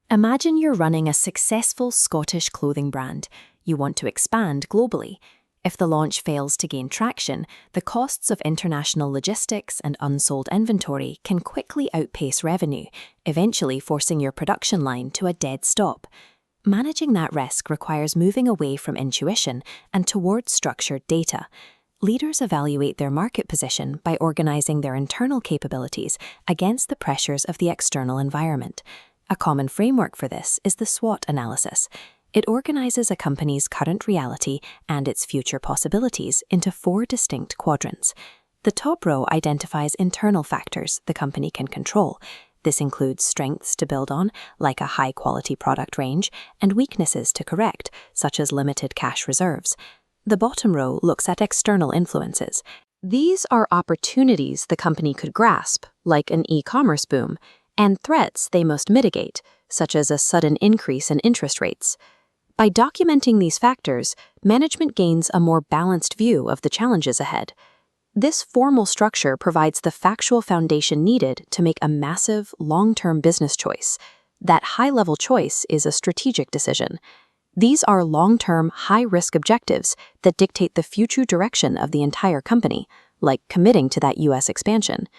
Imagine you're running a successful Scottish clothing brand. You want to expand globally. If the launch fails to gain traction, the costs of international logistics and unsold inventory can quickly outpace revenue, eventually forcing your production line to a dead stop. Managing that risk requires moving away from intuition and towards structured data. Leaders evaluate their market position by organizing their internal capabilities against the pressures of the external environment. A common framework for this is the SWOT analysis. It organizes a company's current reality and its future possibilities into 4 distinct quadrants. The top row identifies internal factors the company can control. This includes strengths to build on, like a high-quality product range, and weaknesses to correct, such as limited cash reserves. The bottom row looks at external influences. These are opportunities the company could grasp, like an e-commerce boom, and threats they must mitigate, such as a sudden increase in interest rates. By documenting these factors, management gains a more balanced view of the challenges ahead. This formal structure provides the factual foundation needed to make a massive, long-term business choice. That high-level choice is a strategic decision. These are long-term, high-risk objectives that dictate the future direction of the entire company, like committing to that U.S. expansion.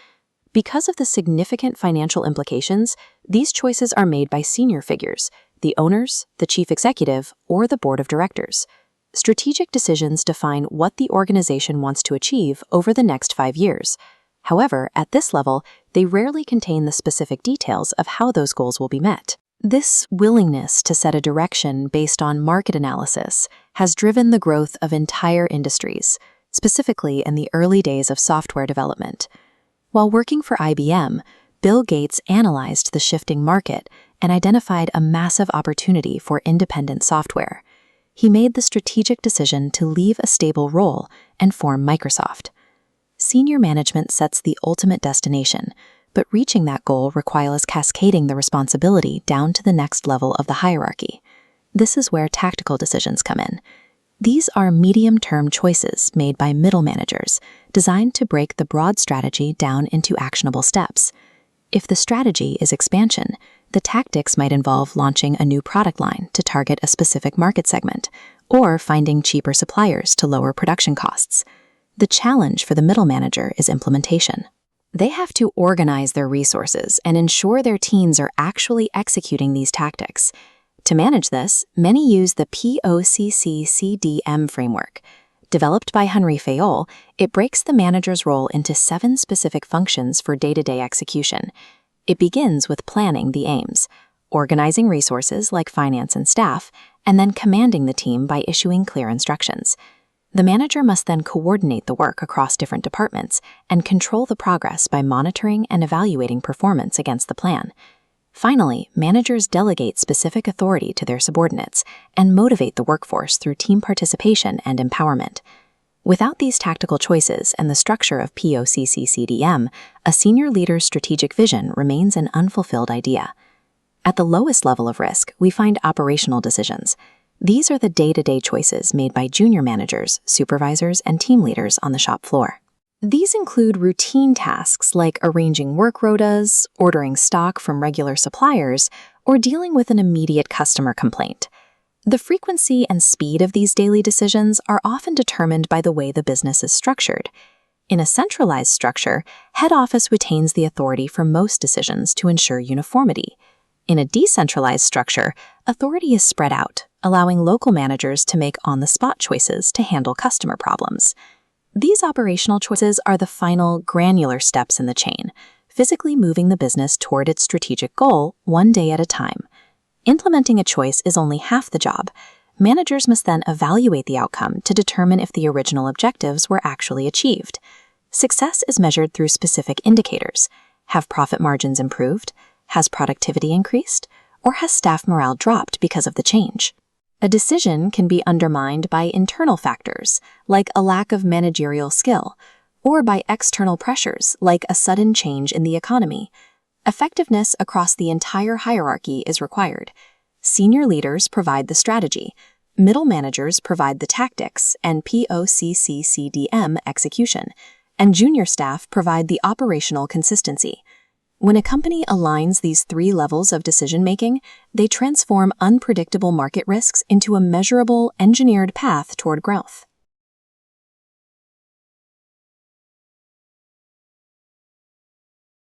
Because of the significant financial implications, these choices are made by senior figures, the owners, the chief executive, or the board of directors. Strategic decisions define what the organization wants to achieve over the next 5 years. However, at this level, they rarely contain the specific details of how those goals will be met. This willingness to set a direction based on market analysis has driven the growth of entire industries, specifically in the early days of software development. While working for IBM, Bill Gates analyzed the shifting market and identified a massive opportunity for independent software. He made the strategic decision to leave a stable role and form Microsoft. Senior management sets the ultimate destination, but reaching that goal requires cascading the responsibility down to the next level of the hierarchy. This is where tactical decisions come in. These are medium-term choices made by middle managers, designed to break the broad strategy down into actionable steps. If the strategy is expansion, the tactics might involve launching a new product line to target a specific market segment, or finding cheaper suppliers to lower production costs. The challenge for the middle manager is implementation. They have to organize their resources and ensure their teams are actually executing these tactics. To manage this, many use the POCCCDM framework. Developed by Henry Fayol, it breaks the manager's role into 7 specific functions for day-to-day execution. It begins with planning the aims, organizing resources like finance and staff, and then commanding the team by issuing clear instructions. The manager must then coordinate the work across different departments and control the progress by monitoring and evaluating performance against the plan. Finally, managers delegate specific authority to their subordinates and motivate the workforce through team participation and empowerment. Without these tactical choices and the structure of POCCCDM, a senior leader's strategic vision remains an unfulfilled idea. At the lowest level of risk, we find operational decisions. These are the day-to-day choices made by junior managers, supervisors, and team leaders on the shop floor. These include routine tasks like arranging work rotas, ordering stock from regular suppliers, or dealing with an immediate customer complaint. The frequency and speed of these daily decisions are often determined by the way the business is structured. In a centralized structure, head office retains the authority for most decisions to ensure uniformity. In a decentralized structure, authority is spread out, allowing local managers to make on-the-spot choices to handle customer problems. These operational choices are the final, granular steps in the chain, physically moving the business toward its strategic goal one day at a time. Implementing a choice is only half the job. Managers must then evaluate the outcome to determine if the original objectives were actually achieved. Success is measured through specific indicators. Have profit margins improved? Has productivity increased? Or has staff morale dropped because of the change? A decision can be undermined by internal factors, like a lack of managerial skill, or by external pressures, like a sudden change in the economy. Effectiveness across the entire hierarchy is required. Senior leaders provide the strategy, middle managers provide the tactics and POCCCDM execution, and junior staff provide the operational consistency. When a company aligns these three levels of decision-making, they transform unpredictable market risks into a measurable, engineered path toward growth.